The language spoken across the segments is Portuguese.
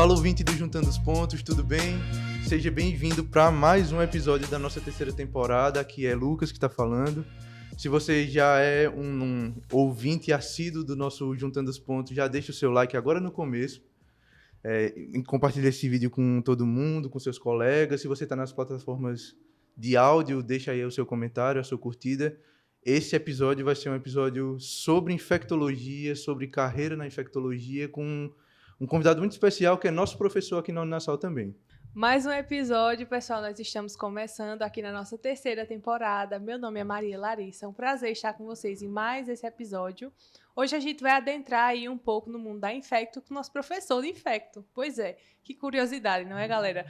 Fala, ouvinte do Juntando os Pontos, tudo bem? Seja bem-vindo para mais um episódio da nossa terceira temporada. Aqui é Lucas que está falando. Se você já é um ouvinte assíduo do nosso Juntando os Pontos, já deixa o seu like agora no começo. Compartilha esse vídeo com todo mundo, com seus colegas. Se você está nas plataformas de áudio, deixa aí o seu comentário, a sua curtida. Esse episódio vai ser um episódio sobre infectologia, sobre carreira na infectologia, com um convidado muito especial, que é nosso professor aqui na Uninasal também. Mais um episódio, pessoal, nós estamos começando aqui na nossa terceira temporada. Meu nome é Maria Larissa, é um prazer estar com vocês em mais esse episódio. Hoje a gente vai adentrar aí um pouco no mundo da infecto com o nosso professor de infecto. Pois é, que curiosidade, não é, galera?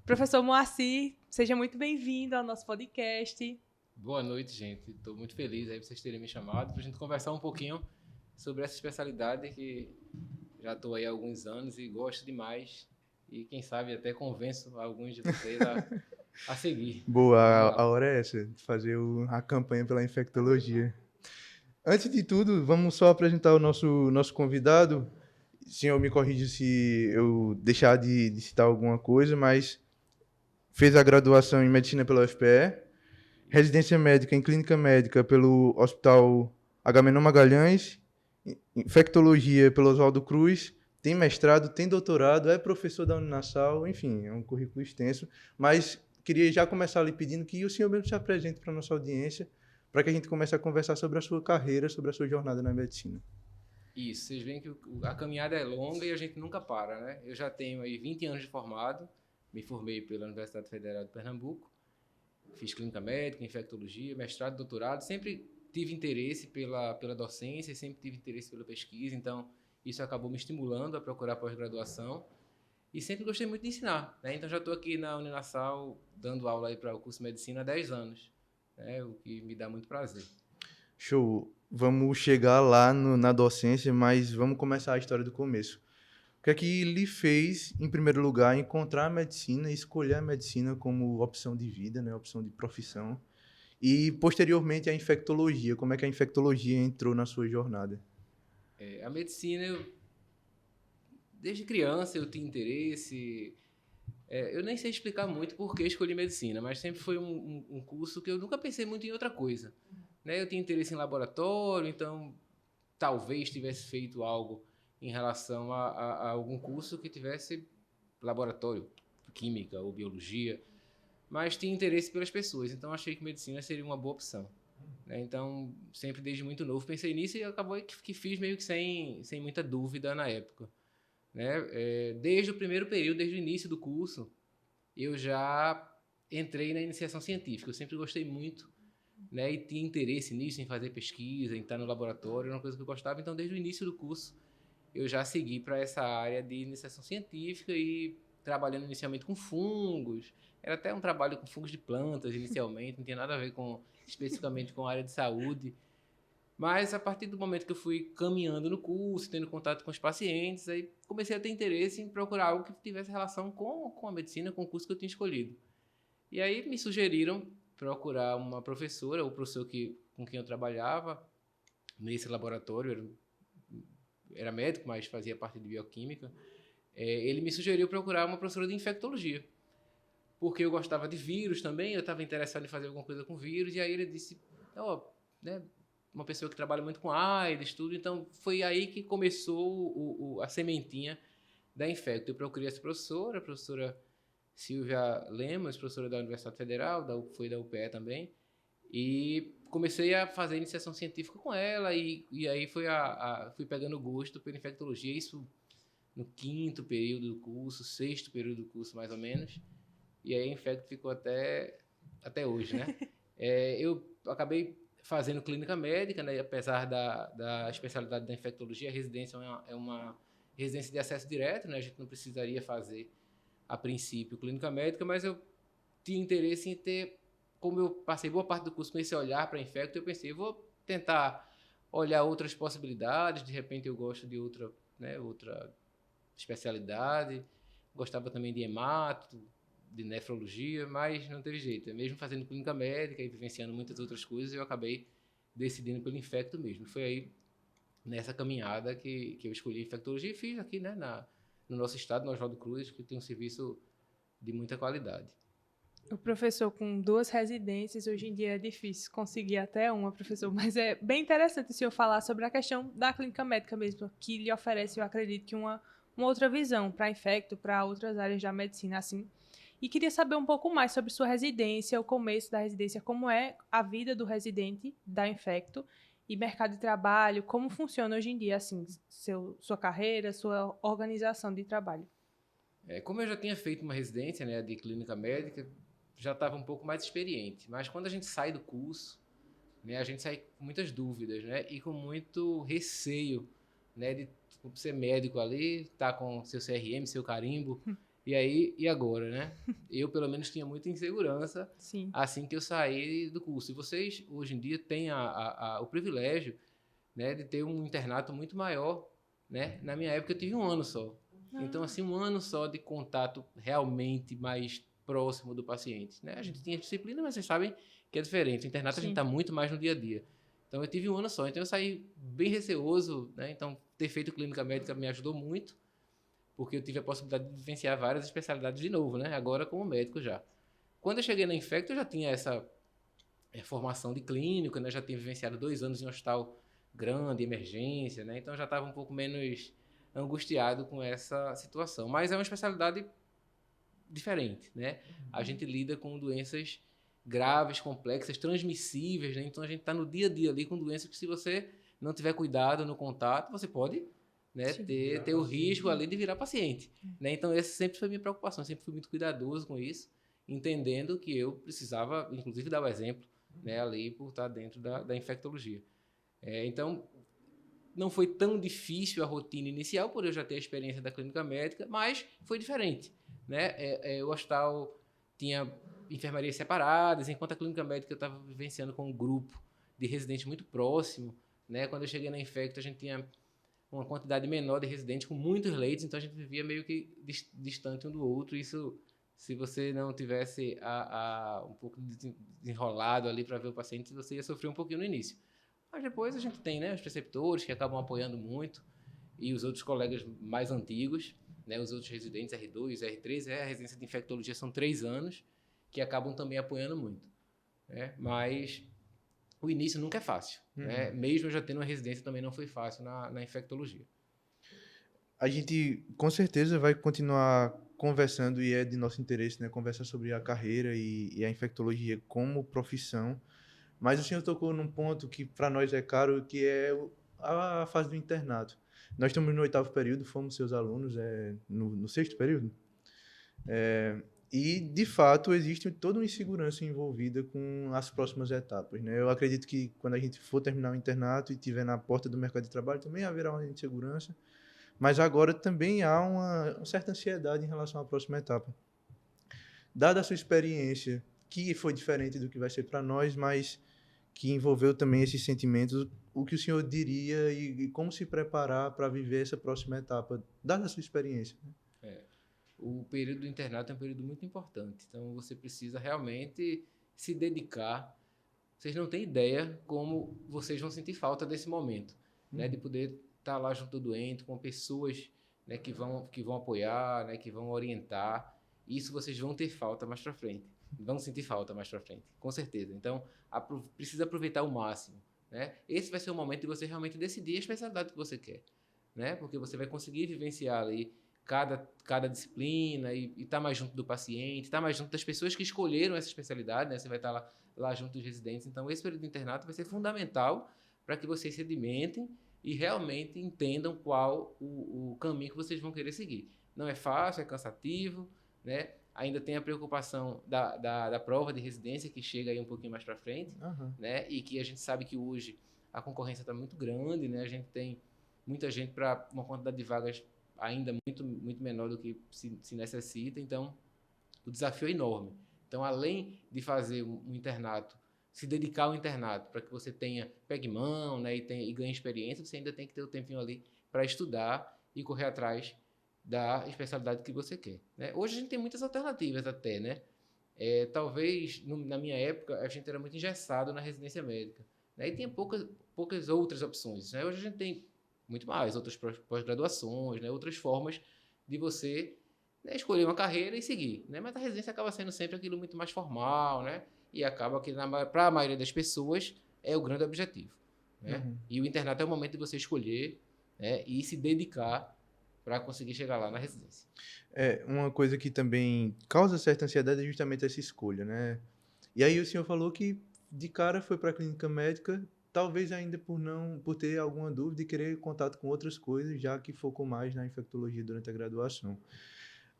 Professor Moacir, seja muito bem-vindo ao nosso podcast. Boa noite, gente. Estou muito feliz aí por vocês terem me chamado para a gente conversar um pouquinho sobre essa especialidade que já estou aí há alguns anos e gosto demais. E quem sabe até convenço alguns de vocês a seguir. Boa, a hora é essa, de fazer a campanha pela infectologia. Antes de tudo, vamos só apresentar o nosso convidado. O senhor me corrige se eu deixar de citar alguma coisa, mas fez a graduação em medicina pela UFPE, residência médica em clínica médica pelo Hospital Agamenon Magalhães, infectologia pelo Oswaldo Cruz, tem mestrado, tem doutorado, é professor da Uninasal, enfim, é um currículo extenso, mas queria já começar ali pedindo que o senhor mesmo se apresente para a nossa audiência, para que a gente comece a conversar sobre a sua carreira, sobre a sua jornada na medicina. Isso, vocês veem que a caminhada é longa e a gente nunca para, né? Eu já tenho aí 20 anos de formado, me formei pela Universidade Federal de Pernambuco, fiz clínica médica, infectologia, mestrado, doutorado, sempre tive interesse pela docência, sempre tive interesse pela pesquisa, então isso acabou me estimulando a procurar pós-graduação e sempre gostei muito de ensinar, né? Então já estou aqui na Uninasal dando aula aí para o curso de medicina há 10 anos, né? O que me dá muito prazer. Show! Vamos chegar lá na docência, mas vamos começar a história do começo. O que é que lhe fez, em primeiro lugar, encontrar a medicina e escolher a medicina como opção de vida, né, opção de profissão? E, posteriormente, a infectologia. Como é que a infectologia entrou na sua jornada? A medicina, desde criança eu tinha interesse. Eu nem sei explicar muito por que escolhi medicina, mas sempre foi um curso que eu nunca pensei muito em outra coisa, né? Eu tinha interesse em laboratório, então talvez tivesse feito algo em relação a algum curso que tivesse laboratório, química ou biologia, mas tinha interesse pelas pessoas, então achei que medicina seria uma boa opção, né? Então, sempre desde muito novo pensei nisso e acabou que fiz meio que sem muita dúvida na época, né? Desde o primeiro período, desde o início do curso, eu já entrei na iniciação científica. Eu sempre gostei muito, né? E tinha interesse nisso, em fazer pesquisa, em estar no laboratório, era uma coisa que eu gostava. Então, desde o início do curso, eu já segui para essa área de iniciação científica e trabalhando inicialmente com fungos. Era até um trabalho com fungos de plantas inicialmente, não tinha nada a ver especificamente com a área de saúde. Mas a partir do momento que eu fui caminhando no curso, tendo contato com os pacientes, aí comecei a ter interesse em procurar algo que tivesse relação com a medicina, com o curso que eu tinha escolhido. E aí me sugeriram procurar uma professora, o professor com quem eu trabalhava nesse laboratório, era médico, mas fazia parte de bioquímica. Ele me sugeriu procurar uma professora de infectologia, porque eu gostava de vírus também, eu estava interessado em fazer alguma coisa com vírus, e aí ele disse, né, uma pessoa que trabalha muito com AIDS, tudo, então foi aí que começou a sementinha da infecto. Eu procurei essa professora, a professora Silvia Lemos, professora da Universidade Federal, foi da UPE também, e comecei a fazer iniciação científica com ela, e aí fui pegando gosto pela infectologia, isso no 5º período do curso, 6º período do curso mais ou menos, e aí a infecto ficou até hoje, né? Eu acabei fazendo clínica médica, né? Apesar da especialidade da infectologia, a residência é uma residência de acesso direto, né? A gente não precisaria fazer, a princípio, clínica médica, mas eu tinha interesse em ter, como eu passei boa parte do curso com esse olhar para infecto, eu pensei, eu vou tentar olhar outras possibilidades, de repente eu gosto de outra especialidade, gostava também de hemato, de nefrologia, mas não teve jeito. Mesmo fazendo clínica médica e vivenciando muitas outras coisas, eu acabei decidindo pelo infecto mesmo. Foi aí, nessa caminhada, que eu escolhi infectologia e fiz aqui, né, no nosso estado, no Oswaldo Cruz, que tem um serviço de muita qualidade. O professor com 2 residências, hoje em dia é difícil conseguir até uma, professor, mas é bem interessante o senhor falar sobre a questão da clínica médica mesmo, que lhe oferece, eu acredito, que uma outra visão para infecto, para outras áreas da medicina, assim. E queria saber um pouco mais sobre sua residência, o começo da residência, como é a vida do residente da infecto e mercado de trabalho, como funciona hoje em dia, assim, sua carreira, sua organização de trabalho. Como eu já tinha feito uma residência, né, de clínica médica, já estava um pouco mais experiente. Mas quando a gente sai do curso, né, a gente sai com muitas dúvidas, né, e com muito receio, né, de ser médico ali, tá com seu CRM, seu carimbo, e aí, e agora, né? Eu, pelo menos, tinha muita insegurança. Sim. Assim que eu saí do curso. E vocês, hoje em dia, têm o privilégio, né, de ter um internato muito maior, né? Na minha época, eu tive 1 ano só. Então, assim, 1 ano só de contato realmente mais próximo do paciente, né? A gente tinha disciplina, mas vocês sabem que é diferente. O internato, a gente está muito mais no dia a dia. Então, eu tive 1 ano só. Então, eu saí bem receoso, né? Então, ter feito clínica médica me ajudou muito, porque eu tive a possibilidade de vivenciar várias especialidades de novo, né? Agora como médico já. Quando eu cheguei na Infecto, eu já tinha essa formação de clínico, né? Já tinha vivenciado 2 anos em um hospital grande, emergência, né? Então, eu já estava um pouco menos angustiado com essa situação. Mas é uma especialidade diferente, né? A gente lida com doenças graves, complexas, transmissíveis, né? Então a gente está no dia a dia ali com doenças que, se você não tiver cuidado no contato, você pode, né, ter o risco ali de virar paciente, né? Então essa sempre foi a minha preocupação, eu sempre fui muito cuidadoso com isso, entendendo que eu precisava, inclusive, dar o exemplo, né, ali por estar dentro da infectologia. Então não foi tão difícil a rotina inicial, por eu já ter a experiência da clínica médica, mas foi diferente, né? O hospital tinha enfermarias separadas, enquanto a clínica médica eu estava vivenciando com um grupo de residentes muito próximo, né? Quando eu cheguei na Infecto, a gente tinha uma quantidade menor de residentes com muitos leitos, então a gente vivia meio que distante um do outro. Isso, se você não tivesse um pouco desenrolado ali para ver o paciente, você ia sofrer um pouquinho no início. Mas depois a gente tem, né, os preceptores que acabam apoiando muito, e os outros colegas mais antigos, né, os outros residentes R2, R3, a residência de infectologia são 3 anos, que acabam também apoiando muito, né? Mas o início nunca é fácil, né? Mesmo eu já tendo uma residência, também não foi fácil na infectologia. A gente com certeza vai continuar conversando, e é de nosso interesse, né, conversar sobre a carreira e a infectologia como profissão. Mas o senhor tocou num ponto que para nós é caro, que é a fase do internato. Nós estamos no 8º período, fomos seus alunos no 6º período. E, de fato, existe toda uma insegurança envolvida com as próximas etapas, né? Eu acredito que quando a gente for terminar o internato e estiver na porta do mercado de trabalho, também haverá uma insegurança. Mas agora também há uma certa ansiedade em relação à próxima etapa. Dada a sua experiência, que foi diferente do que vai ser para nós, mas que envolveu também esses sentimentos, o que o senhor diria e como se preparar para viver essa próxima etapa, dada a sua experiência? O período do internato é um período muito importante, então você precisa realmente se dedicar. Vocês não têm ideia como vocês vão sentir falta desse momento, né, de poder estar lá junto do doente, com pessoas, né, que vão apoiar, né, que vão orientar. Isso vocês vão ter falta mais para frente, vão sentir falta mais para frente, com certeza. Então, precisa aproveitar o máximo, né? Esse vai ser o momento de você realmente decidir a especialidade que você quer, né? Porque você vai conseguir vivenciar ali cada disciplina e estar mais junto do paciente, estar mais junto das pessoas que escolheram essa especialidade, né? Você vai estar lá junto dos residentes. Então, esse período de internato vai ser fundamental para que vocês se sedimentem e realmente entendam qual o caminho que vocês vão querer seguir. Não é fácil, é cansativo, né? Ainda tem a preocupação da prova de residência, que chega aí um pouquinho mais para frente, né? E que a gente sabe que hoje a concorrência está muito grande, né? A gente tem muita gente para uma quantidade de vagas ainda muito, muito menor do que se necessita. Então, o desafio é enorme. Então, além de fazer um internato, se dedicar ao internato para que você pegue mão, né, e ganhe experiência, você ainda tem que ter o tempinho ali para estudar e correr atrás da especialidade que você quer, né? Hoje a gente tem muitas alternativas até, né? Talvez, na minha época, a gente era muito engessado na residência médica, né? E tinha poucas outras opções, né? Hoje a gente tem muito mais, outras pós-graduações, né? Outras formas de você, né, escolher uma carreira e seguir, né? Mas a residência acaba sendo sempre aquilo muito mais formal, né? E acaba que, para a maioria das pessoas, é o grande objetivo, né? Uhum. E o internato é o momento de você escolher, né, e se dedicar para conseguir chegar lá na residência. Uma coisa que também causa certa ansiedade é justamente essa escolha, né? E aí o senhor falou que de cara foi para a clínica médica, talvez ainda por ter alguma dúvida e querer contato com outras coisas, já que focou mais na infectologia durante a graduação.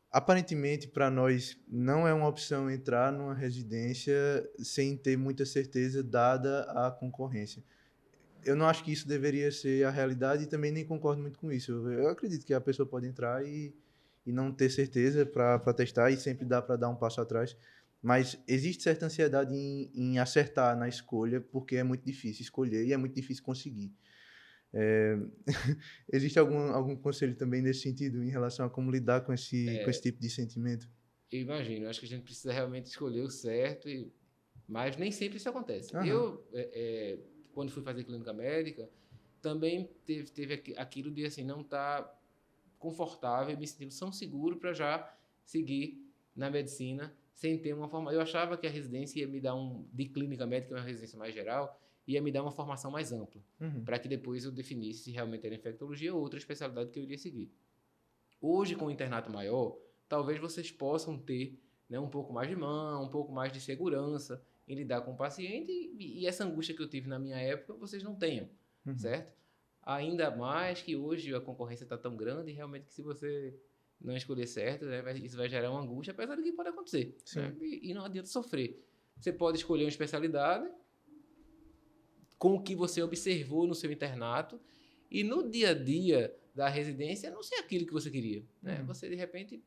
Aparentemente, para nós, não é uma opção entrar numa residência sem ter muita certeza, dada a concorrência. Eu não acho que isso deveria ser a realidade e também nem concordo muito com isso. Eu acredito que a pessoa pode entrar e não ter certeza para testar e sempre dá para dar um passo atrás. Mas existe certa ansiedade em acertar na escolha, porque é muito difícil escolher e é muito difícil conseguir. É... Existe algum conselho também nesse sentido, em relação a como lidar com esse tipo de sentimento? Eu imagino, acho que a gente precisa realmente escolher o certo, mas nem sempre isso acontece. Aham. Eu, quando fui fazer clínica médica, também teve aquilo de assim, não estar confortável, me sentindo tão seguro para já seguir na medicina sem ter uma formação. Eu achava que a residência ia me dar de clínica médica, uma residência mais geral, ia me dar uma formação mais ampla, Uhum. para que depois eu definisse se realmente era infectologia ou outra especialidade que eu iria seguir. Hoje, com o internato maior, talvez vocês possam ter, né, um pouco mais de mão, um pouco mais de segurança em lidar com o paciente e essa angústia que eu tive na minha época, vocês não tenham, Uhum. certo? Ainda mais que hoje a concorrência está tão grande e realmente que se você não escolher certo, né, isso vai gerar uma angústia, apesar de que pode acontecer, né? Sim. E não adianta sofrer. Você pode escolher uma especialidade com o que você observou no seu internato e no dia a dia da residência não ser aquilo que você queria, né? Uhum. Você, de repente,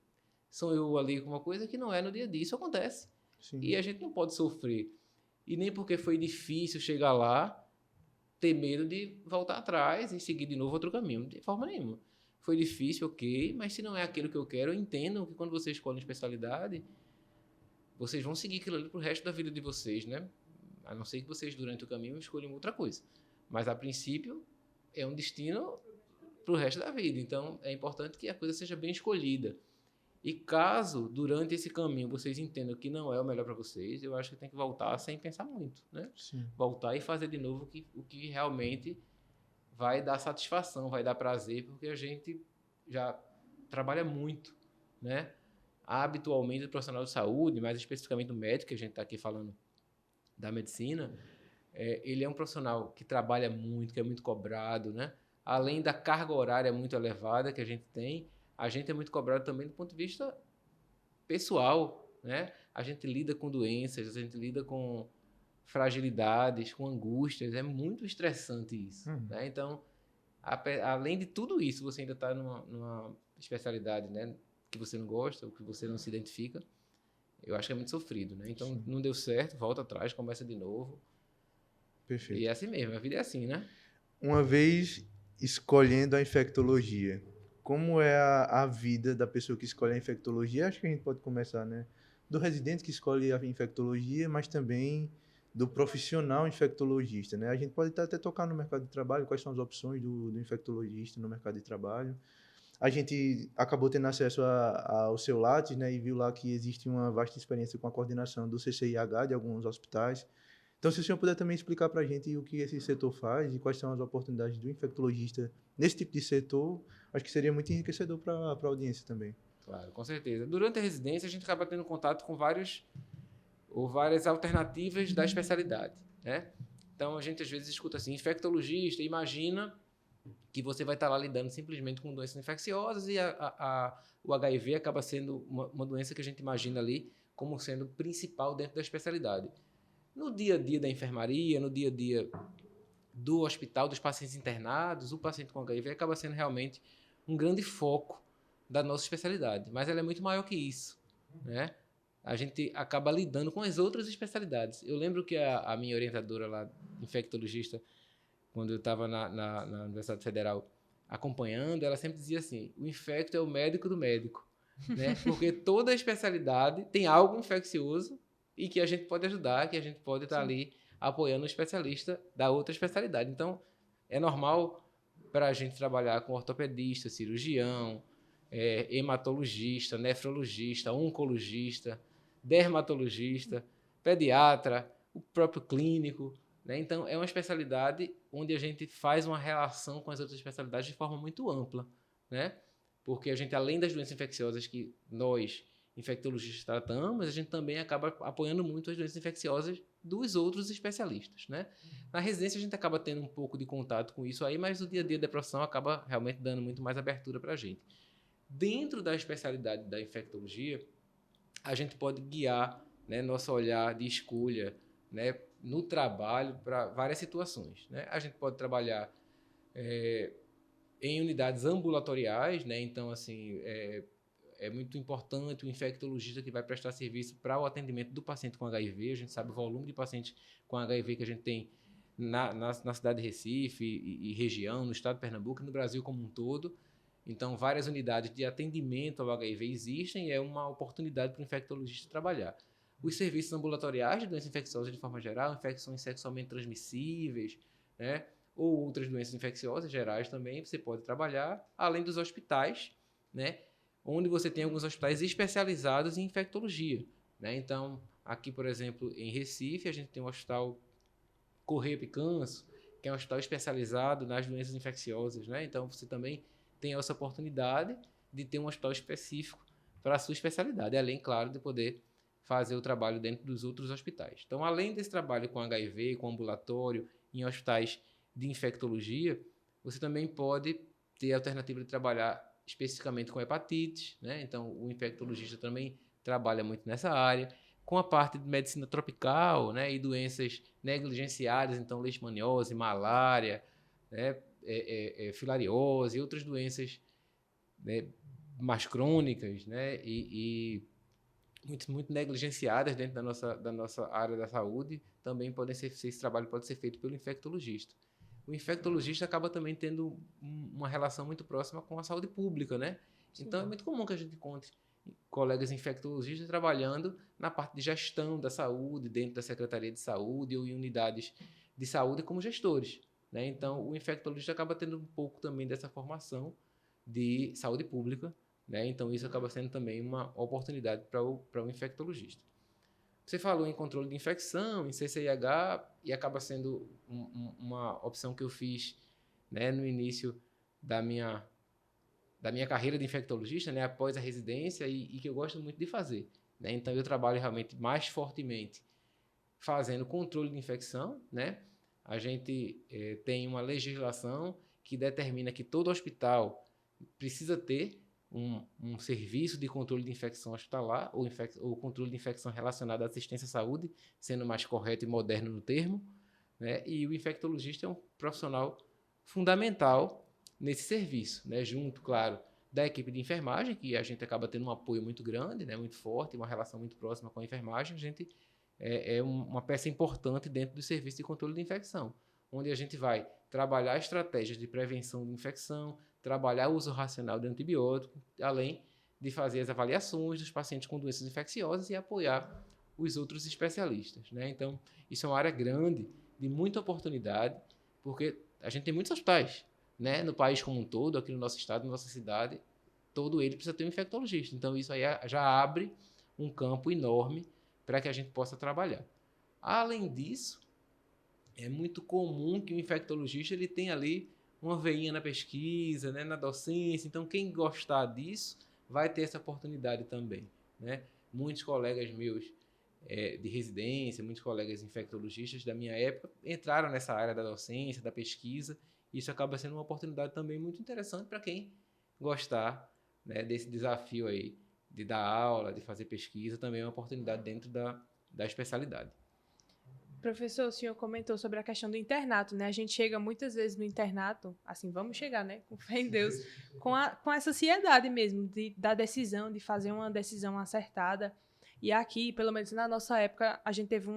sonhou ali com uma coisa que não é no dia a dia. Isso acontece. Sim. E a gente não pode sofrer. E nem porque foi difícil chegar lá, ter medo de voltar atrás e seguir de novo outro caminho. De forma nenhuma. Foi difícil, ok, mas se não é aquilo que eu quero, entendam que quando você escolhe uma especialidade, vocês vão seguir aquilo ali pro resto da vida de vocês, né? A não ser que vocês, durante o caminho, escolham outra coisa. Mas, a princípio, é um destino pro resto da vida. Então, é importante que a coisa seja bem escolhida. E caso, durante esse caminho, vocês entendam que não é o melhor para vocês, eu acho que tem que voltar sem pensar muito, né? Sim. Voltar e fazer de novo o que realmente vai dar satisfação, vai dar prazer, porque a gente já trabalha muito, né? Habitualmente, o profissional de saúde, mais especificamente o médico, que a gente está aqui falando da medicina, ele é um profissional que trabalha muito, que é muito cobrado, né? Além da carga horária muito elevada que a gente é muito cobrado também do ponto de vista pessoal, né? A gente lida com doenças, a gente lida com fragilidades, com angústias, é muito estressante isso, Uhum. né? Então, além de tudo isso, você ainda está numa especialidade, né, que você não gosta, ou que você não se identifica, eu acho que é muito sofrido, né? Então, Sim. não deu certo, volta atrás, começa de novo. Perfeito. E é assim mesmo, a vida é assim, né? Uma vez escolhendo a infectologia, como é a vida da pessoa que escolhe a infectologia? Acho que a gente pode começar, né? Do residente que escolhe a infectologia, mas também do profissional infectologista, né? A gente pode até tocar no mercado de trabalho, quais são as opções do infectologista no mercado de trabalho. A gente acabou tendo acesso ao seu Lattes, né? E viu lá que existe uma vasta experiência com a coordenação do CCIH de alguns hospitais. Então, se o senhor puder também explicar para a gente o que esse setor faz e quais são as oportunidades do infectologista nesse tipo de setor, acho que seria muito enriquecedor para a audiência também. Claro, com certeza. Durante a residência, a gente acaba tendo contato com várias alternativas da especialidade, né? Então, a gente às vezes escuta assim, infectologista, imagina que você vai estar lá lidando simplesmente com doenças infecciosas e o HIV acaba sendo uma doença que a gente imagina ali como sendo principal dentro da especialidade. No dia a dia da enfermaria, no dia a dia do hospital, dos pacientes internados, o paciente com HIV acaba sendo realmente um grande foco da nossa especialidade, mas ela é muito maior que isso, né? A gente acaba lidando com as outras especialidades. Eu lembro que a minha orientadora lá, infectologista, quando eu estava na Universidade Federal acompanhando, ela sempre dizia assim, o infecto é o médico do médico, né? Porque toda especialidade tem algo infeccioso e que a gente pode ajudar, que a gente pode estar ali apoiando o especialista da outra especialidade. Então, é normal para a gente trabalhar com ortopedista, cirurgião, hematologista, nefrologista, oncologista, dermatologista, pediatra, o próprio clínico, né? Então, é uma especialidade onde a gente faz uma relação com as outras especialidades de forma muito ampla, né? Porque a gente, além das doenças infecciosas que nós, infectologistas, tratamos, a gente também acaba apoiando muito as doenças infecciosas dos outros especialistas, né? Na residência, a gente acaba tendo um pouco de contato com isso aí, mas o dia a dia da profissão acaba realmente dando muito mais abertura para a gente. Dentro da especialidade da infectologia, a gente pode guiar, né, nosso olhar de escolha, né, no trabalho para várias situações, né? A gente pode trabalhar em unidades ambulatoriais, né? Então, assim, é muito importante o infectologista que vai prestar serviço para o atendimento do paciente com HIV. A gente sabe o volume de pacientes com HIV que a gente tem na cidade de Recife e região, no estado de Pernambuco e no Brasil como um todo. Então, várias unidades de atendimento ao HIV existem e é uma oportunidade para o infectologista trabalhar. Os serviços ambulatoriais de doenças infecciosas de forma geral, infecções sexualmente transmissíveis, né, ou outras doenças infecciosas gerais também, você pode trabalhar, além dos hospitais, né, onde você tem alguns hospitais especializados em infectologia, né? Então, aqui, por exemplo, em Recife, a gente tem o Hospital Correia Picanço, que é um hospital especializado nas doenças infecciosas, né? Então, você também tem essa oportunidade de ter um hospital específico para a sua especialidade, além, claro, de poder fazer o trabalho dentro dos outros hospitais. Então, além desse trabalho com HIV, com ambulatório, em hospitais de infectologia, você também pode ter a alternativa de trabalhar especificamente com hepatite, né? Então, o infectologista também trabalha muito nessa área, com a parte de medicina tropical, né? E doenças negligenciadas, então leishmaniose, malária, né? Filariose e outras doenças, né, mais crônicas, né? E muito negligenciadas dentro da nossa área da saúde, também podem ser, esse trabalho pode ser feito pelo infectologista. O infectologista acaba também tendo uma relação muito próxima com a saúde pública, né? Sim. Então, é muito comum que a gente encontre colegas infectologistas trabalhando na parte de gestão da saúde, dentro da Secretaria de Saúde ou em unidades de saúde como gestores, né? Então, o infectologista acaba tendo um pouco também dessa formação de saúde pública, né? Então, isso acaba sendo também uma oportunidade para o infectologista. Você falou em controle de infecção, em CCIH, e acaba sendo uma opção que eu fiz, né, no início da minha carreira de infectologista, né, após a residência, e que eu gosto muito de fazer, né? Então, eu trabalho realmente mais fortemente fazendo controle de infecção, né? A gente tem uma legislação que determina que todo hospital precisa ter um serviço de controle de infecção hospitalar ou controle de infecção relacionado à assistência à saúde, sendo mais correto e moderno no termo, né? E o infectologista é um profissional fundamental nesse serviço, né? Junto, claro, da equipe de enfermagem, que a gente acaba tendo um apoio muito grande, né? Muito forte, uma relação muito próxima com a enfermagem. A gente é uma peça importante dentro do serviço de controle de infecção, onde a gente vai trabalhar estratégias de prevenção de infecção, trabalhar o uso racional de antibiótico, além de fazer as avaliações dos pacientes com doenças infecciosas e apoiar os outros especialistas, né? Então, isso é uma área grande, de muita oportunidade, porque a gente tem muitos hospitais, né? No país como um todo, aqui no nosso estado, na nossa cidade, todo ele precisa ter um infectologista. Então, isso aí já abre um campo enorme para que a gente possa trabalhar. Além disso, é muito comum que o infectologista ele tenha ali uma veinha na pesquisa, né, na docência. Então, quem gostar disso vai ter essa oportunidade também, né? Muitos colegas meus de residência, muitos colegas infectologistas da minha época entraram nessa área da docência, da pesquisa. Isso acaba sendo uma oportunidade também muito interessante para quem gostar, né, desse desafio aí de dar aula, de fazer pesquisa, também é uma oportunidade dentro da especialidade. Professor, o senhor comentou sobre a questão do internato, né? A gente chega muitas vezes no internato, assim, vamos chegar, né? Com fé em Deus, com essa ansiedade mesmo da decisão, de fazer uma decisão acertada. E aqui, pelo menos na nossa época, a gente teve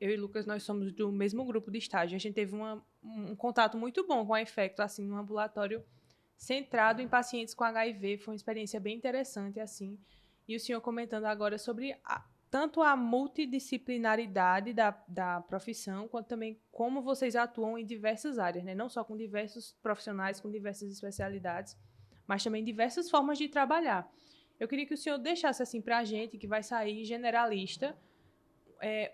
eu e Lucas, nós somos do mesmo grupo de estágio, a gente teve um contato muito bom com a Infecto, assim, um ambulatório centrado em pacientes com HIV, foi uma experiência bem interessante, assim. E o senhor comentando agora sobre tanto a multidisciplinaridade da profissão, quanto também como vocês atuam em diversas áreas, né? Não só com diversos profissionais, com diversas especialidades, mas também diversas formas de trabalhar. Eu queria que o senhor deixasse assim para a gente, que vai sair generalista,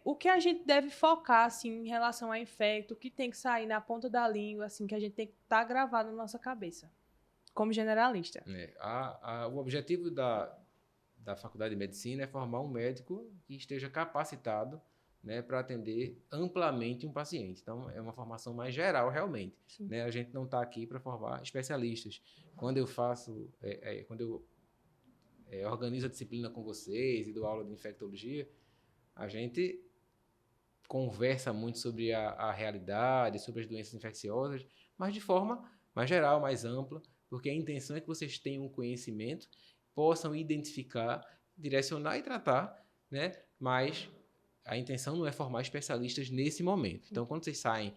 o que a gente deve focar assim, em relação a infecto, o que tem que sair na ponta da língua, assim, que a gente tem que estar gravado na nossa cabeça, como generalista. O objetivo da Faculdade de Medicina é formar um médico que esteja capacitado, né, para atender amplamente um paciente. Então, é uma formação mais geral, realmente. Né? A gente não está aqui para formar especialistas. Quando eu organizo a disciplina com vocês e dou aula de infectologia, a gente conversa muito sobre a realidade, sobre as doenças infecciosas, mas de forma mais geral, mais ampla, porque a intenção é que vocês tenham um conhecimento, possam identificar, direcionar e tratar, né? Mas a intenção não é formar especialistas nesse momento. Então, quando vocês saem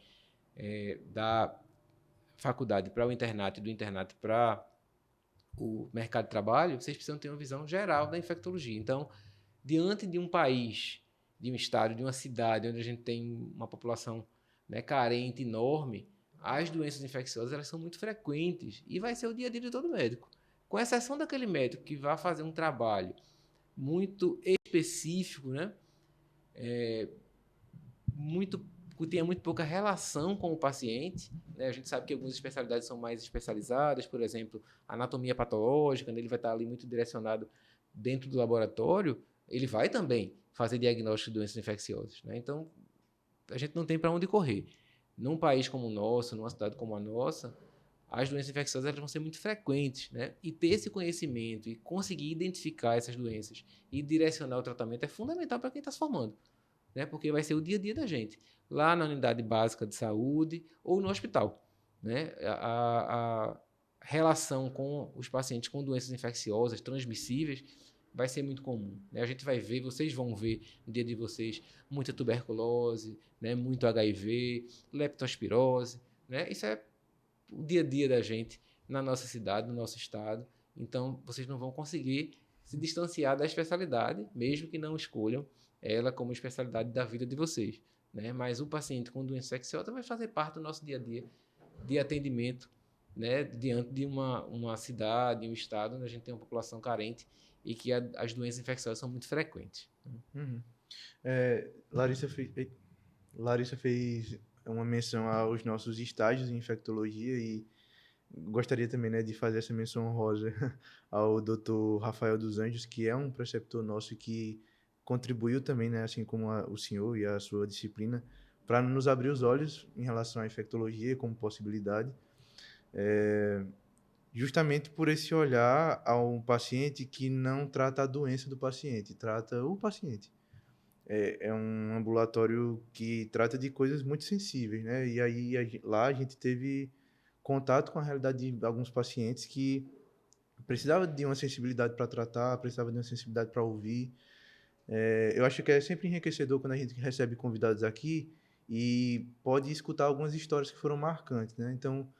da faculdade para o internato e do internato para o mercado de trabalho, vocês precisam ter uma visão geral da infectologia. Então, diante de um país, de um estado, de uma cidade onde a gente tem uma população, né, carente, enorme, as doenças infecciosas elas são muito frequentes e vai ser o dia a dia de todo médico. Com exceção daquele médico que vai fazer um trabalho muito específico, né, que tenha muito pouca relação com o paciente, né? A gente sabe que algumas especialidades são mais especializadas, por exemplo, anatomia patológica, né? Ele vai estar ali muito direcionado dentro do laboratório, ele vai também fazer diagnóstico de doenças infecciosas, né? Então, a gente não tem para onde correr. Num país como o nosso, numa cidade como a nossa, as doenças infecciosas elas vão ser muito frequentes, né? E ter esse conhecimento e conseguir identificar essas doenças e direcionar o tratamento é fundamental para quem está se formando, né? Porque vai ser o dia a dia da gente, lá na unidade básica de saúde ou no hospital, né? A relação com os pacientes com doenças infecciosas transmissíveis vai ser muito comum, né? A gente vai ver, vocês vão ver no dia de vocês muita tuberculose, né? Muito HIV, leptospirose, né? Isso é o dia a dia da gente na nossa cidade, no nosso estado. Então, vocês não vão conseguir se distanciar da especialidade, mesmo que não escolham ela como especialidade da vida de vocês, né? Mas o paciente com doença infecciosa vai fazer parte do nosso dia a dia de atendimento, né? Diante de uma cidade, um estado onde a gente tem uma população carente e que as doenças infecciosas são muito frequentes. Uhum. Larissa fez uma menção aos nossos estágios em infectologia e gostaria também, né, de fazer essa menção honrosa ao Dr. Rafael dos Anjos, que é um preceptor nosso que contribuiu também, né, assim como o senhor e a sua disciplina, para nos abrir os olhos em relação à infectologia como possibilidade, justamente por esse olhar ao paciente que não trata a doença do paciente, trata o paciente. É um ambulatório que trata de coisas muito sensíveis, né? E aí lá a gente teve contato com a realidade de alguns pacientes que precisava de uma sensibilidade para tratar, precisava de uma sensibilidade para ouvir. Eu acho que é sempre enriquecedor quando a gente recebe convidados aqui e pode escutar algumas histórias que foram marcantes, né? Então,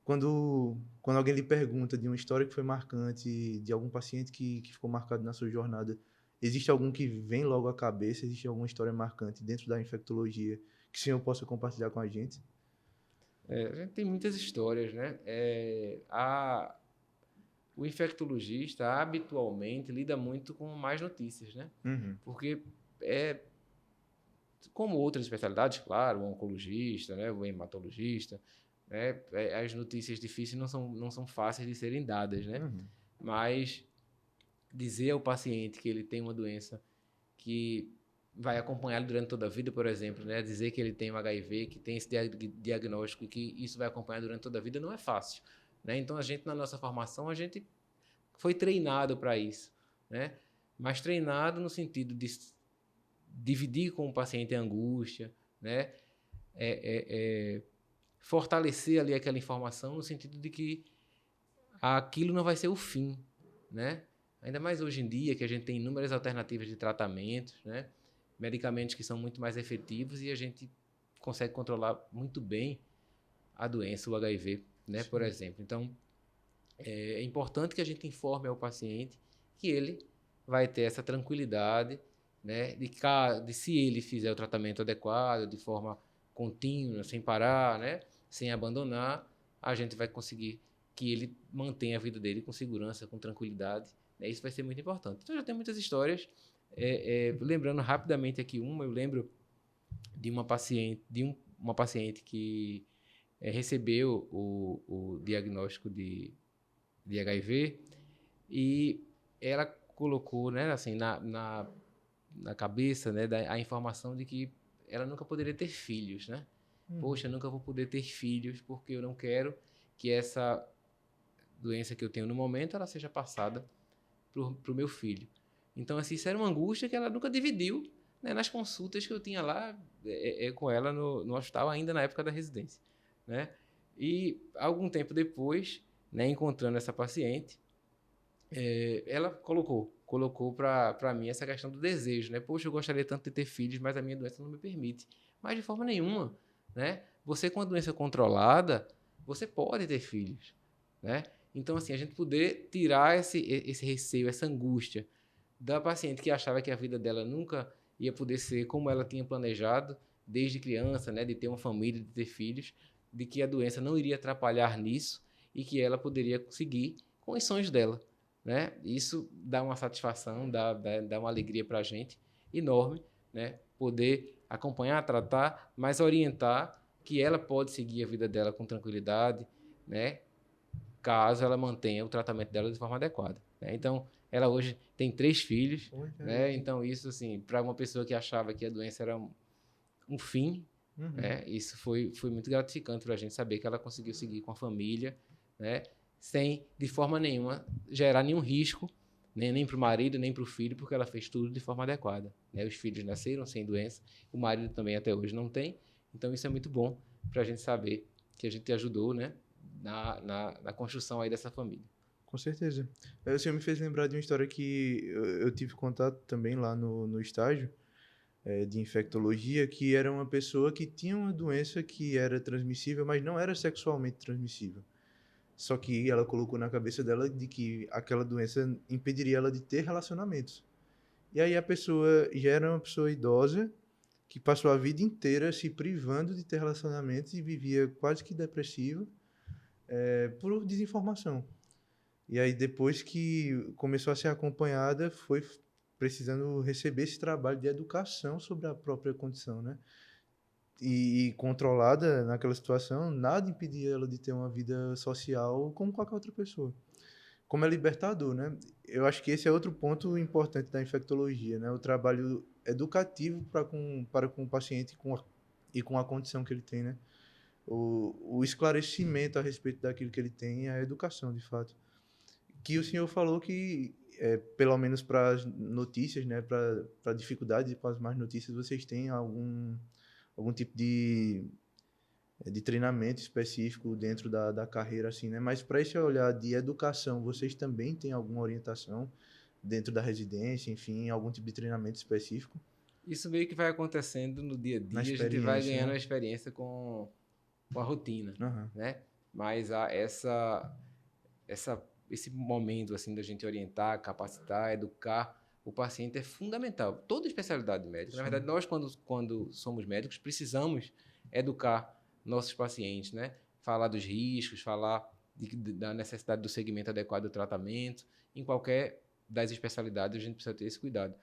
quando alguém lhe pergunta de uma história que foi marcante, de algum paciente que ficou marcado na sua jornada, existe algum que vem logo à cabeça? Existe alguma história marcante dentro da infectologia que o senhor possa compartilhar com a gente? A gente tem muitas histórias, né? O infectologista habitualmente lida muito com más notícias, né? Uhum. Porque como outras especialidades, claro, o oncologista, né, o hematologista, né, as notícias difíceis não são fáceis de serem dadas, né? Uhum. Mas dizer ao paciente que ele tem uma doença que vai acompanhá-lo durante toda a vida, por exemplo, né? Dizer que ele tem um HIV, que tem esse diagnóstico e que isso vai acompanhar durante toda a vida não é fácil, né? Então, na nossa formação, a gente foi treinado para isso, né? Mas treinado no sentido de dividir com o paciente a angústia, né? Fortalecer ali aquela informação no sentido de que aquilo não vai ser o fim, né? Ainda mais hoje em dia, que a gente tem inúmeras alternativas de tratamentos, né? Medicamentos que são muito mais efetivos e a gente consegue controlar muito bem a doença, o HIV, né? Por exemplo. Então, é importante que a gente informe ao paciente que ele vai ter essa tranquilidade, né? De se ele fizer o tratamento adequado, de forma contínua, sem parar, né? Sem abandonar, a gente vai conseguir que ele mantenha a vida dele com segurança, com tranquilidade, né? Isso vai ser muito importante. Então, já tem muitas histórias. Lembrando rapidamente aqui eu lembro de uma paciente que recebeu o diagnóstico de HIV e ela colocou, né, assim, na cabeça, né, a informação de que ela nunca poderia ter filhos, né? Poxa, eu nunca vou poder ter filhos porque eu não quero que essa doença que eu tenho no momento ela seja passada pro meu filho. Então, assim, isso era uma angústia que ela nunca dividiu, né, nas consultas que eu tinha lá com ela no hospital, ainda na época da residência, né? E algum tempo depois, né, encontrando essa paciente, ela colocou para mim essa questão do desejo, né? Poxa, eu gostaria tanto de ter filhos, mas a minha doença não me permite. Mas de forma nenhuma, né? Você com a doença controlada, você pode ter filhos, né? Então, assim, a gente poder tirar esse receio, essa angústia da paciente que achava que a vida dela nunca ia poder ser como ela tinha planejado desde criança, né? De ter uma família, de ter filhos, de que a doença não iria atrapalhar nisso e que ela poderia seguir com os sonhos dela, né? Isso dá uma satisfação, dá uma alegria para a gente enorme, né? Poder acompanhar, tratar, mas orientar que ela pode seguir a vida dela com tranquilidade, né? Caso ela mantenha o tratamento dela de forma adequada, né? Então, ela hoje tem 3 filhos, né? Então, isso, assim, para uma pessoa que achava que a doença era um fim, né? Isso foi muito gratificante para a gente saber que ela conseguiu seguir com a família, né? Sem, de forma nenhuma, gerar nenhum risco, né? Nem para o marido, nem para o filho, porque ela fez tudo de forma adequada, né? Os filhos nasceram sem doença, o marido também até hoje não tem, então isso é muito bom para a gente saber que a gente ajudou, né? Na construção aí dessa família. Com certeza. O senhor me fez lembrar de uma história que eu tive contato também lá no estágio de infectologia, que era uma pessoa que tinha uma doença que era transmissível, mas não era sexualmente transmissível. Só que ela colocou na cabeça dela de que aquela doença impediria ela de ter relacionamentos. E aí a pessoa já era uma pessoa idosa que passou a vida inteira se privando de ter relacionamentos e vivia quase que depressiva por desinformação. E aí, depois que começou a ser acompanhada, foi precisando receber esse trabalho de educação sobre a própria condição, né? E controlada naquela situação, nada impedia ela de ter uma vida social como qualquer outra pessoa. Como é libertador, né? Eu acho que esse é outro ponto importante da infectologia, né? O trabalho educativo para com o paciente e com a condição que ele tem, né? O esclarecimento a respeito daquilo que ele tem e a educação, de fato. Que o senhor falou que, pelo menos para as notícias, né, para dificuldades e para as más notícias, vocês têm algum tipo de treinamento específico dentro da carreira, assim, né? Mas para esse olhar de educação, vocês também têm alguma orientação dentro da residência, enfim, algum tipo de treinamento específico? Isso meio que vai acontecendo no dia a dia, a gente vai ganhando a experiência com a rotina, né? Mas esse momento assim da gente orientar, capacitar, educar o paciente é fundamental. Toda especialidade médica. Na verdade, nós quando somos médicos precisamos educar nossos pacientes, né? Falar dos riscos, falar da necessidade do segmento adequado do tratamento. Em qualquer das especialidades a gente precisa ter esse cuidado.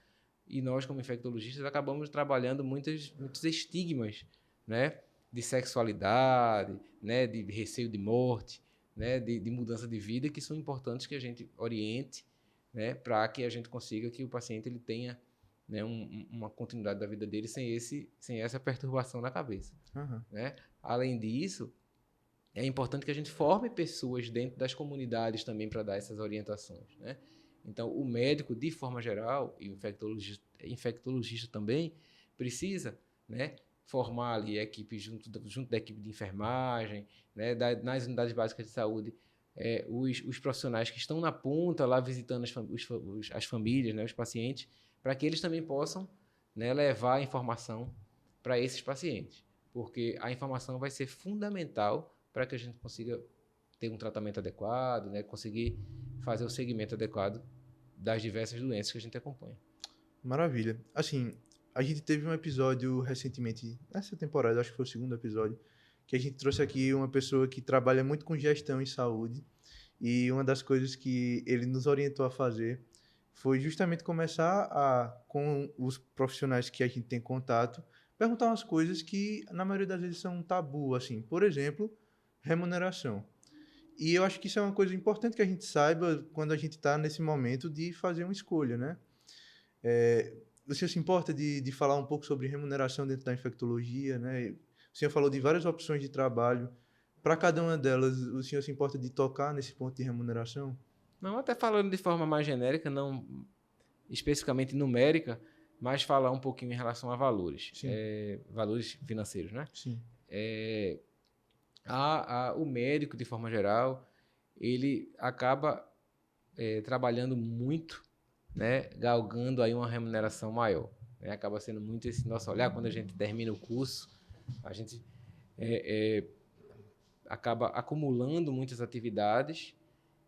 E nós, como infectologistas, acabamos trabalhando muitos estigmas, né? De sexualidade, né? De receio de morte, né, de mudança de vida, que são importantes que a gente oriente, né, para que a gente consiga que o paciente ele tenha, né, uma continuidade da vida dele sem essa perturbação na cabeça. Né? Além disso, é importante que a gente forme pessoas dentro das comunidades também para dar essas orientações. Né? Então, o médico, de forma geral, e o infectologista também, precisa, né, formar ali a equipe junto da equipe de enfermagem, né, nas unidades básicas de saúde, os profissionais que estão na ponta lá visitando as famílias, né, os pacientes, para que eles também possam, né, levar a informação para esses pacientes, porque a informação vai ser fundamental para que a gente consiga ter um tratamento adequado, né, conseguir fazer o segmento adequado das diversas doenças que a gente acompanha. Maravilha. Assim, a gente teve um episódio recentemente, nessa temporada, acho que foi o segundo episódio, que a gente trouxe aqui uma pessoa que trabalha muito com gestão em saúde E uma das coisas que ele nos orientou a fazer foi justamente começar com os profissionais que a gente tem contato, perguntar umas coisas que, na maioria das vezes, são um tabu, assim. Por exemplo, remuneração. E eu acho que isso é uma coisa importante que a gente saiba quando a gente está nesse momento de fazer uma escolha, né? Você se importa de falar um pouco sobre remuneração dentro da infectologia, né? O senhor falou de várias opções de trabalho. Para cada uma delas, o senhor se importa de tocar nesse ponto de remuneração? Não, até falando de forma mais genérica, não especificamente numérica, mas falar um pouquinho em relação a valores, Sim. Valores financeiros, né? Sim. O médico, de forma geral, ele acaba trabalhando muito, né, galgando aí uma remuneração maior. Né? Acaba sendo muito esse nosso olhar quando a gente termina o curso, a gente acaba acumulando muitas atividades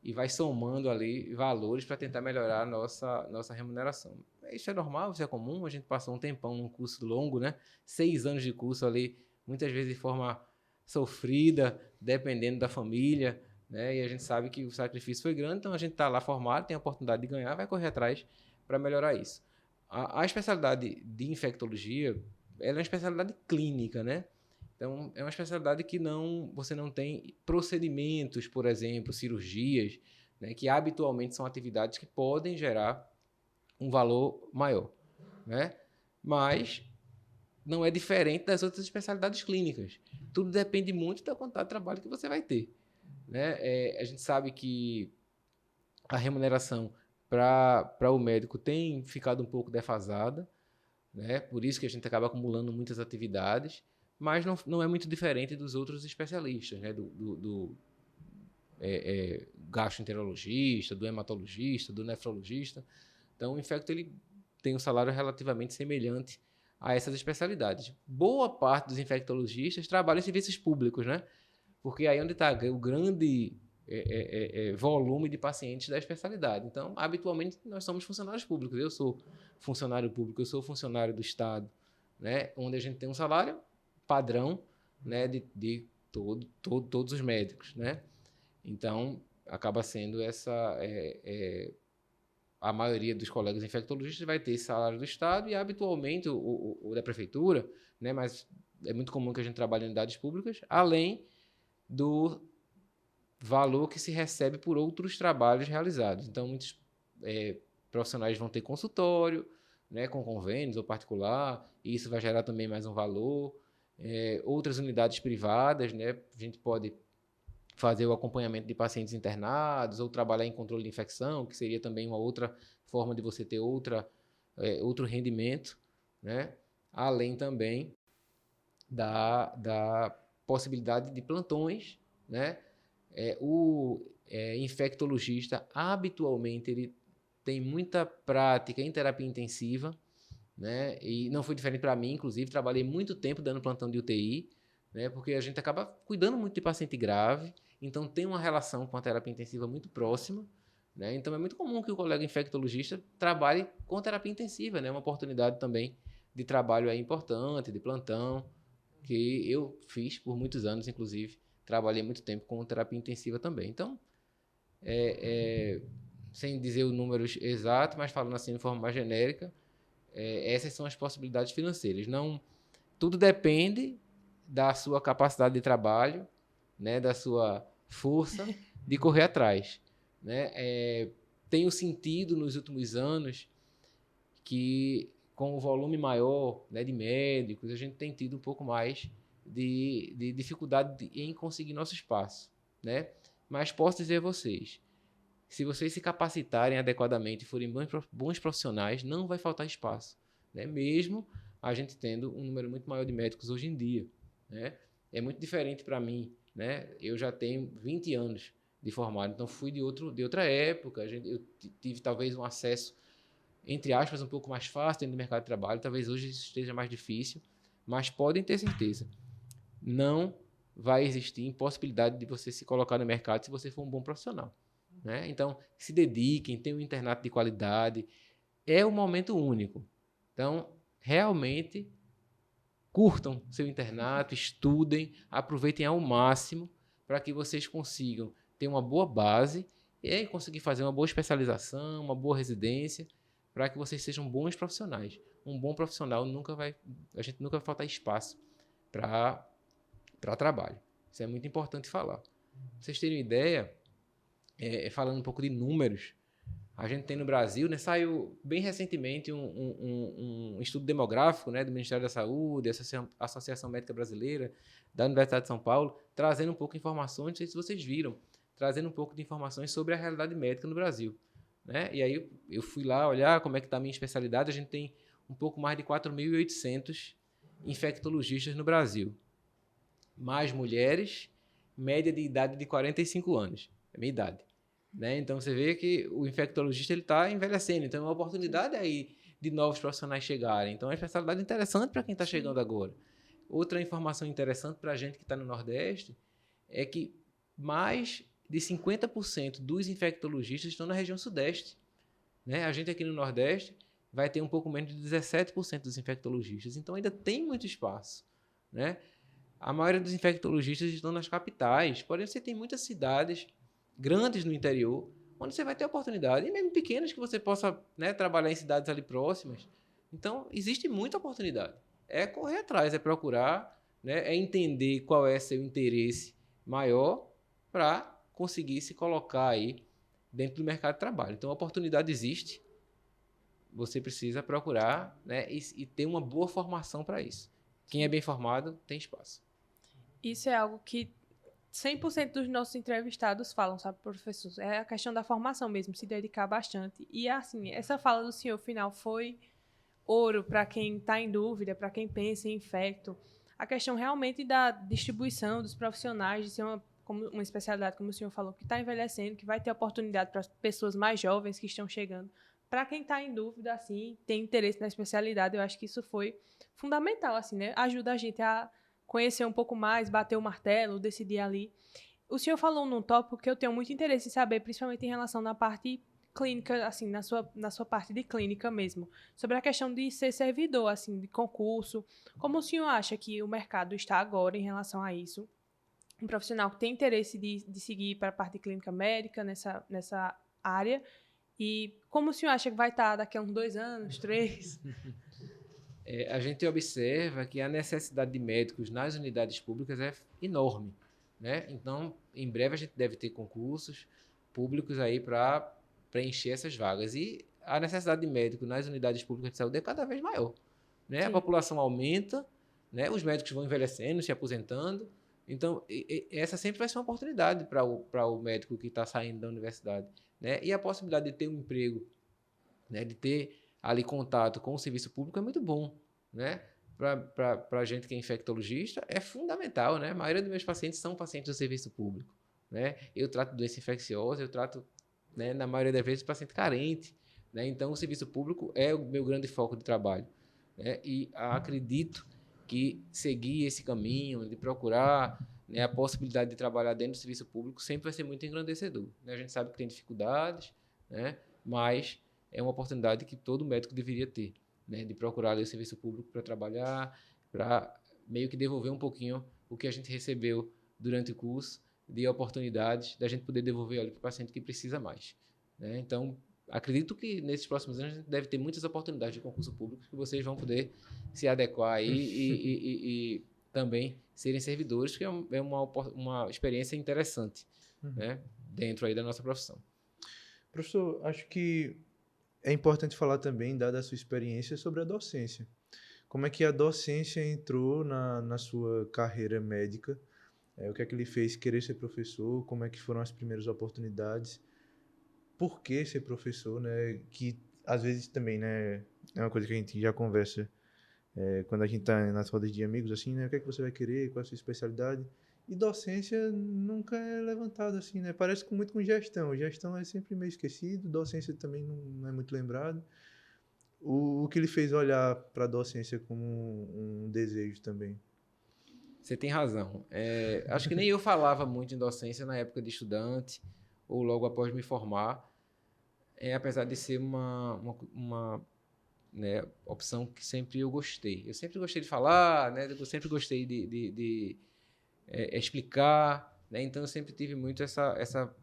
e vai somando ali valores para tentar melhorar a nossa remuneração. Isso é normal, isso é comum, a gente passou um tempão num curso longo, né? 6 anos de curso ali, muitas vezes de forma sofrida, dependendo da família, né? E a gente sabe que o sacrifício foi grande, então a gente está lá formado, tem a oportunidade de ganhar, vai correr atrás para melhorar isso. A especialidade de infectologia, ela é uma especialidade clínica, né? Então, é uma especialidade que você não tem procedimentos, por exemplo, cirurgias, né, que habitualmente são atividades que podem gerar um valor maior, né? Mas não é diferente das outras especialidades clínicas. Tudo depende muito da quantidade de trabalho que você vai ter, né? A gente sabe que a remuneração para o médico tem ficado um pouco defasada, né? Por isso que a gente acaba acumulando muitas atividades, mas não é muito diferente dos outros especialistas, né? Do gastroenterologista, do hematologista, do nefrologista. Então, o infecto ele tem um salário relativamente semelhante a essas especialidades. Boa parte dos infectologistas trabalham em serviços públicos, né? Porque aí é onde está o grande volume de pacientes da especialidade. Então, habitualmente, nós somos funcionários públicos. Eu sou funcionário público, eu sou funcionário do Estado, né? Onde a gente tem um salário padrão, né? De todos os médicos, né? Então, acaba sendo a maioria dos colegas infectologistas vai ter esse salário do Estado e, habitualmente, o da prefeitura, né? Mas é muito comum que a gente trabalhe em unidades públicas, além do valor que se recebe por outros trabalhos realizados. Então, muitos profissionais vão ter consultório, né, com convênios ou particular, e isso vai gerar também mais um valor. Outras unidades privadas, né, a gente pode fazer o acompanhamento de pacientes internados ou trabalhar em controle de infecção, que seria também uma outra forma de você ter outro rendimento, né? Além também da possibilidade de plantões, né? O infectologista, habitualmente, ele tem muita prática em terapia intensiva, né? E não foi diferente para mim, inclusive, trabalhei muito tempo dando plantão de UTI, né? Porque a gente acaba cuidando muito de paciente grave, então tem uma relação com a terapia intensiva muito próxima, né? Então é muito comum que o colega infectologista trabalhe com terapia intensiva, né? Uma oportunidade também de trabalho aí importante, de plantão, que eu fiz por muitos anos, inclusive, trabalhei muito tempo com terapia intensiva também. Então, sem dizer os números exatos, mas falando assim de forma mais genérica, essas são as possibilidades financeiras. Não, tudo depende da sua capacidade de trabalho, né, da sua força de correr atrás, né? Tenho sentido nos últimos anos que com o volume maior, né, de médicos, a gente tem tido um pouco mais de dificuldade em conseguir nosso espaço, né? Mas posso dizer a vocês, se vocês se capacitarem adequadamente e forem bons profissionais, não vai faltar espaço, né? Mesmo a gente tendo um número muito maior de médicos hoje em dia, né? É muito diferente para mim, né? Eu já tenho 20 anos de formado, então fui de outra época, eu tive talvez um acesso, entre aspas, um pouco mais fácil dentro do mercado de trabalho, talvez hoje isso esteja mais difícil, mas podem ter certeza, não vai existir impossibilidade de você se colocar no mercado se você for um bom profissional, né? Então, se dediquem, tenham um internato de qualidade, é um momento único. Então, realmente, curtam seu internato, estudem, aproveitem ao máximo para que vocês consigam ter uma boa base e aí conseguir fazer uma boa especialização, uma boa residência, para que vocês sejam bons profissionais. Um bom profissional a gente nunca vai faltar espaço para trabalho. Isso é muito importante falar. Pra vocês terem uma ideia, falando um pouco de números, a gente tem no Brasil, né, saiu bem recentemente um estudo demográfico, né, do Ministério da Saúde, Associação Médica Brasileira, da Universidade de São Paulo, trazendo um pouco de informações, não sei se vocês viram, trazendo um pouco de informações sobre a realidade médica no Brasil. Né? E aí eu fui lá olhar como é que está a minha especialidade. A gente tem um pouco mais de 4.800 infectologistas no Brasil. Mais mulheres, média de idade de 45 anos. É a minha idade. Né? Então, você vê que o infectologista está envelhecendo. Então, é uma oportunidade aí de novos profissionais chegarem. Então, é uma especialidade interessante para quem está chegando agora. Outra informação interessante para a gente que está no Nordeste é que mais de 50% dos infectologistas estão na região Sudeste. Né? A gente aqui no Nordeste vai ter um pouco menos de 17% dos infectologistas. Então, ainda tem muito espaço. Né? A maioria dos infectologistas estão nas capitais. Porém, você tem muitas cidades grandes no interior, onde você vai ter oportunidade, e mesmo pequenas que você possa, né, trabalhar em cidades ali próximas. Então, existe muita oportunidade. É correr atrás, é procurar, né, é entender qual é seu interesse maior para conseguir se colocar aí dentro do mercado de trabalho. Então, a oportunidade existe, você precisa procurar, né, e ter uma boa formação para isso. Quem é bem formado tem espaço. Isso é algo que 100% dos nossos entrevistados falam, sabe, professor? É a questão da formação mesmo, se dedicar bastante. E, assim, essa fala do senhor final foi ouro para quem está em dúvida, para quem pensa em infecto. A questão realmente da distribuição dos profissionais, de ser uma especialidade, como o senhor falou, que está envelhecendo, que vai ter oportunidade para as pessoas mais jovens que estão chegando. Para quem está em dúvida, assim, tem interesse na especialidade, eu acho que isso foi fundamental, assim, né? Ajuda a gente a conhecer um pouco mais, bater o martelo, decidir ali. O senhor falou num tópico que eu tenho muito interesse em saber, principalmente em relação na parte clínica, assim, na sua parte de clínica mesmo, sobre a questão de ser servidor, assim, de concurso. Como o senhor acha que o mercado está agora em relação a isso? Um profissional que tem interesse de seguir para a parte de clínica médica nessa área, e como o senhor acha que vai estar daqui a uns 2 anos, 3? A gente observa que a necessidade de médicos nas unidades públicas é enorme. Né? Então, em breve a gente deve ter concursos públicos aí para preencher essas vagas. E a necessidade de médico nas unidades públicas de saúde é cada vez maior. Né? A população aumenta, né? Os médicos vão envelhecendo, se aposentando. Então, essa sempre vai ser uma oportunidade para o médico que está saindo da universidade. Né? E a possibilidade de ter um emprego, né? De ter ali contato com o serviço público é muito bom. Né? Para a gente que é infectologista, é fundamental, né? A maioria dos meus pacientes são pacientes do serviço público, né? Eu trato doença infecciosa, eu trato, né, na maioria das vezes, paciente carente, né? Então, o serviço público é o meu grande foco de trabalho, né? E acredito que seguir esse caminho de procurar, né, a possibilidade de trabalhar dentro do serviço público sempre vai ser muito engrandecedor, né? A gente sabe que tem dificuldades, né? Mas é uma oportunidade que todo médico deveria ter. Né, de procurar ali o serviço público para trabalhar, para meio que devolver um pouquinho o que a gente recebeu durante o curso, de oportunidades, da gente poder devolver ali para o paciente que precisa mais. Né? Então, acredito que nesses próximos anos a gente deve ter muitas oportunidades de concurso público que vocês vão poder se adequar aí e também serem servidores, que é uma experiência interessante, né, dentro aí da nossa profissão. Professor, acho que é importante falar também, dada a sua experiência, sobre a docência. Como é que a docência entrou na sua carreira médica? O que é que lhe fez querer ser professor? Como é que foram as primeiras oportunidades? Por que ser professor, né? Que às vezes também, né, é uma coisa que a gente já conversa quando a gente está nas rodas de amigos, assim, né? O que é que você vai querer? Qual é a sua especialidade? E docência nunca é levantada assim, né? Parece muito com gestão. Gestão é sempre meio esquecido, docência também não é muito lembrado. O que lhe fez olhar para a docência como um desejo também? Você tem razão. Acho que nem eu falava muito em docência na época de estudante ou logo após me formar, apesar de ser uma né, opção que sempre eu gostei. Eu sempre gostei de falar, né? Eu sempre gostei de explicar, né? Então, eu sempre tive muito essa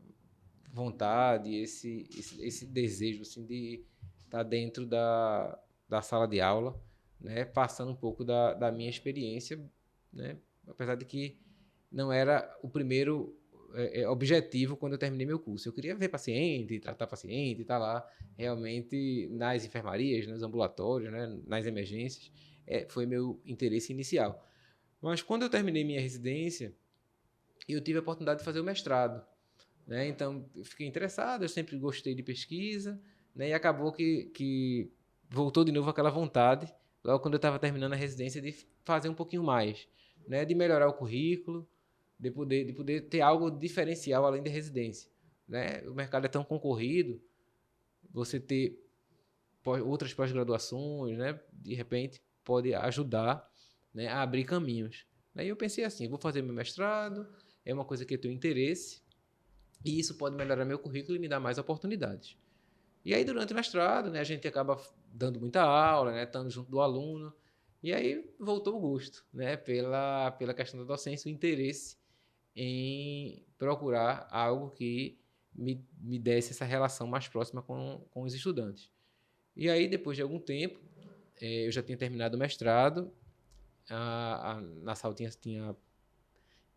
vontade, esse desejo assim, de estar dentro da sala de aula, né? Passando um pouco da minha experiência, né? Apesar de que não era o primeiro objetivo quando eu terminei meu curso. Eu queria ver paciente, tratar paciente, estar lá realmente nas enfermarias, nos ambulatórios, né? Nas emergências. Foi meu interesse inicial. Mas quando eu terminei minha residência, eu tive a oportunidade de fazer o mestrado, né? Então, eu fiquei interessado, eu sempre gostei de pesquisa, né? E acabou que voltou de novo aquela vontade, logo quando eu estava terminando a residência, de fazer um pouquinho mais, né? De melhorar o currículo, de poder ter algo diferencial além da residência, né? O mercado é tão concorrido, você ter outras pós-graduações, né? De repente, pode ajudar, né? A abrir caminhos. Aí eu pensei assim, vou fazer meu mestrado, é uma coisa que eu tenho interesse, e isso pode melhorar meu currículo e me dar mais oportunidades. E aí, durante o mestrado, né, a gente acaba dando muita aula, né, estando junto do aluno, e aí voltou o gosto, né, pela questão da docência, o interesse em procurar algo que me desse essa relação mais próxima com os estudantes. E aí, depois de algum tempo, eu já tinha terminado o mestrado, na SAL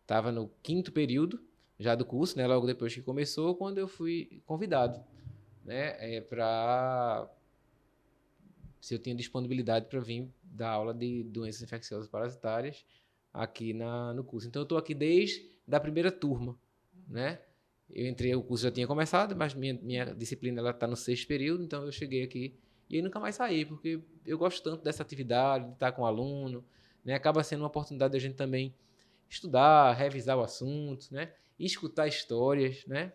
estava no 5º período já do curso, né, logo depois que começou, quando eu fui convidado, né, se eu tinha disponibilidade para vir dar aula de doenças infecciosas parasitárias aqui no curso. Então, eu estou aqui desde a primeira turma, né? Eu entrei, o curso já tinha começado, mas minha disciplina está no 6º período, então eu cheguei aqui e aí nunca mais saí, porque eu gosto tanto dessa atividade, de estar com o aluno, né? Acaba sendo uma oportunidade de a gente também estudar, revisar o assunto, né? E escutar histórias, né?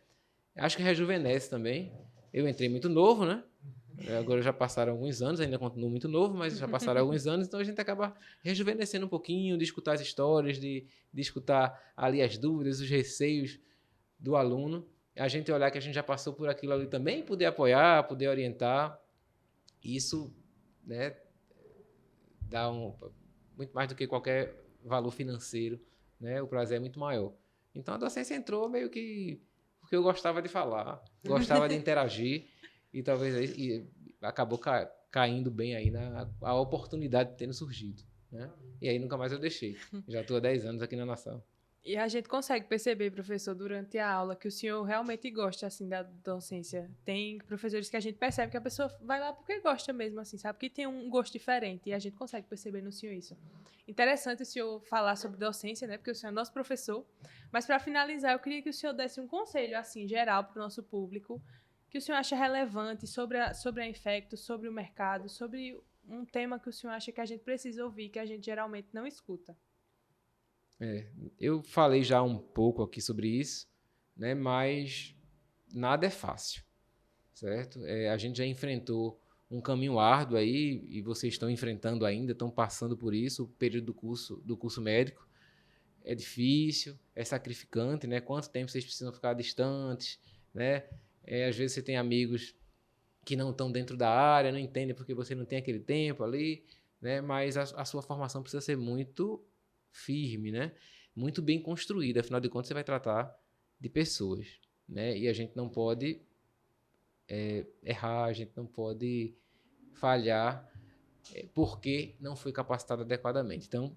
Acho que rejuvenesce também. Eu entrei muito novo, né? Agora já passaram alguns anos, ainda continuo muito novo, mas já passaram alguns anos, então a gente acaba rejuvenescendo um pouquinho, de escutar as histórias, de escutar ali as dúvidas, os receios do aluno. A gente olhar que a gente já passou por aquilo ali também, poder apoiar, poder orientar. Isso, né, dá muito mais do que qualquer valor financeiro, né? O prazer é muito maior. Então a docência entrou meio que porque eu gostava de falar, gostava de interagir e talvez acabou caindo bem aí a oportunidade de ter surgido, né? E aí nunca mais eu deixei. Já estou há 10 anos aqui na Nação. E a gente consegue perceber, professor, durante a aula, que o senhor realmente gosta, assim, da docência. Tem professores que a gente percebe que a pessoa vai lá porque gosta mesmo, assim, sabe? Que tem um gosto diferente, e a gente consegue perceber no senhor isso. Interessante o senhor falar sobre docência, né? Porque o senhor é nosso professor. Mas, para finalizar, eu queria que o senhor desse um conselho, assim, geral para o nosso público, que o senhor acha relevante sobre a Infecto, sobre o mercado, sobre um tema que o senhor acha que a gente precisa ouvir, que a gente geralmente não escuta. Eu falei já um pouco aqui sobre isso, né? Mas nada é fácil, certo? A gente já enfrentou um caminho árduo aí e vocês estão enfrentando ainda, estão passando por isso, o período do curso médico. É difícil, é sacrificante, né? Quanto tempo vocês precisam ficar distantes, né? Às vezes você tem amigos que não estão dentro da área, não entendem porque você não tem aquele tempo ali, né? Mas a sua formação precisa ser muito firme, né? Muito bem construída. Afinal de contas, você vai tratar de pessoas, né? E a gente não pode errar, a gente não pode falhar porque não foi capacitado adequadamente. Então,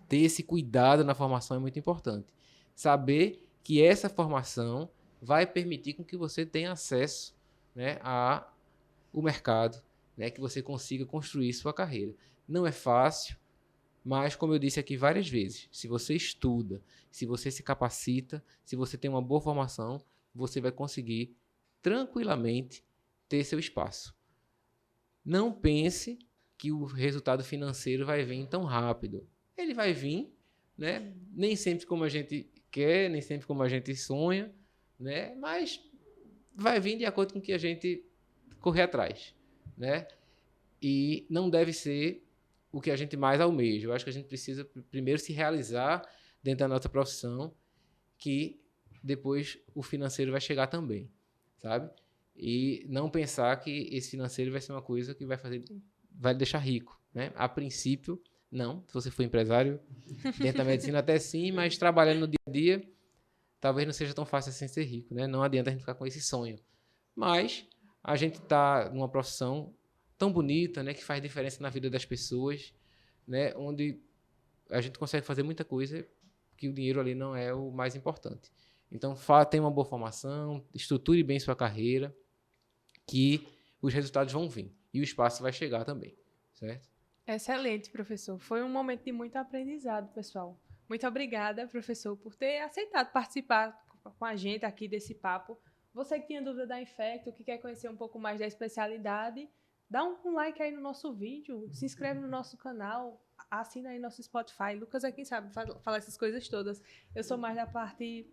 ter esse cuidado na formação é muito importante. Saber que essa formação vai permitir com que você tenha acesso, né, ao mercado, né, que você consiga construir sua carreira. Não é fácil, mas, como eu disse aqui várias vezes, se você estuda, se você se capacita, se você tem uma boa formação, você vai conseguir tranquilamente ter seu espaço. Não pense que o resultado financeiro vai vir tão rápido. Ele vai vir, né? Nem sempre como a gente quer, nem sempre como a gente sonha, né? Mas vai vir de acordo com o que a gente correr atrás, né? E não deve ser o que a gente mais almeja. Eu acho que a gente precisa primeiro se realizar dentro da nossa profissão, que depois o financeiro vai chegar também, sabe? E não pensar que esse financeiro vai ser uma coisa que vai deixar rico, né? A princípio, não. Se você for empresário, dentro da medicina até sim, mas trabalhando no dia a dia, talvez não seja tão fácil assim ser rico, né? Não adianta a gente ficar com esse sonho. Mas a gente está numa profissão tão bonita, né? Que faz diferença na vida das pessoas, né? Onde a gente consegue fazer muita coisa que o dinheiro ali não é o mais importante. Então, tenha uma boa formação, estruture bem sua carreira, que os resultados vão vir. E o espaço vai chegar também, certo? Excelente, professor. Foi um momento de muito aprendizado, pessoal. Muito obrigada, professor, por ter aceitado participar com a gente aqui desse papo. Você que tinha dúvida da Infecto, que quer conhecer um pouco mais da especialidade, dá um like aí no nosso vídeo, se inscreve no nosso canal, assina aí nosso Spotify. Lucas é quem sabe falar essas coisas todas. Eu sou mais da parte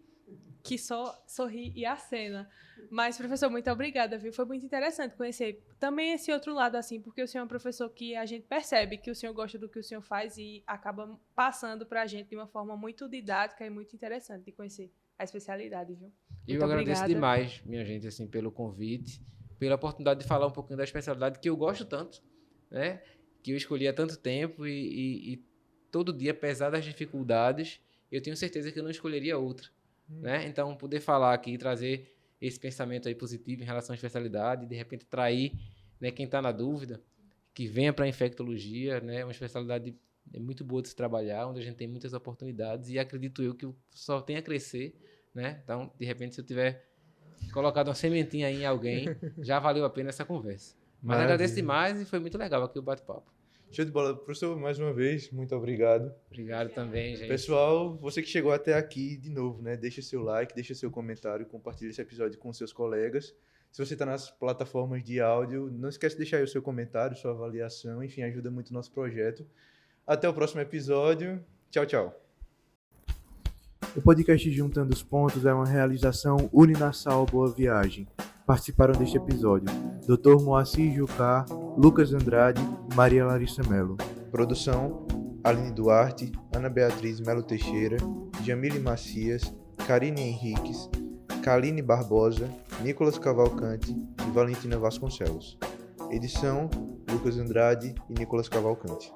que só sorri e acena. Mas, professor, muito obrigada, viu? Foi muito interessante conhecer também esse outro lado, assim, porque o senhor é um professor que a gente percebe que o senhor gosta do que o senhor faz e acaba passando para a gente de uma forma muito didática e muito interessante de conhecer a especialidade, viu? Eu Muito agradeço obrigada. demais, minha gente, assim, pelo convite, pela oportunidade de falar um pouquinho da especialidade que eu gosto tanto, né? Que eu escolhi há tanto tempo e todo dia, apesar das dificuldades, eu tenho certeza que eu não escolheria outra. Né? Então, poder falar aqui e trazer esse pensamento aí positivo em relação à especialidade, de repente trair, né, quem está na dúvida, que venha para a infectologia, né? É uma especialidade muito boa de se trabalhar, onde a gente tem muitas oportunidades e acredito eu que só tem a crescer, né? Então, de repente, se eu tiver colocado uma sementinha aí em alguém, já valeu a pena essa conversa. Mas agradeço demais e foi muito legal aqui o bate-papo. Show de bola. Professor, mais uma vez, muito obrigado. Obrigado também, gente. Pessoal, você que chegou até aqui, de novo, né? Deixa seu like, deixa seu comentário, compartilha esse episódio com seus colegas. Se você está nas plataformas de áudio, não esquece de deixar aí o seu comentário, sua avaliação, enfim, ajuda muito o nosso projeto. Até o próximo episódio. Tchau, tchau. O podcast Juntando os Pontos é uma realização Uninasal Boa Viagem. Participaram deste episódio Dr. Moacir Jucá, Lucas Andrade e Maria Larissa Melo. Produção: Aline Duarte, Ana Beatriz Melo Teixeira, Jamile Macias, Karine Henriques, Kaline Barbosa, Nicolas Cavalcante e Valentina Vasconcelos. Edição: Lucas Andrade e Nicolas Cavalcante.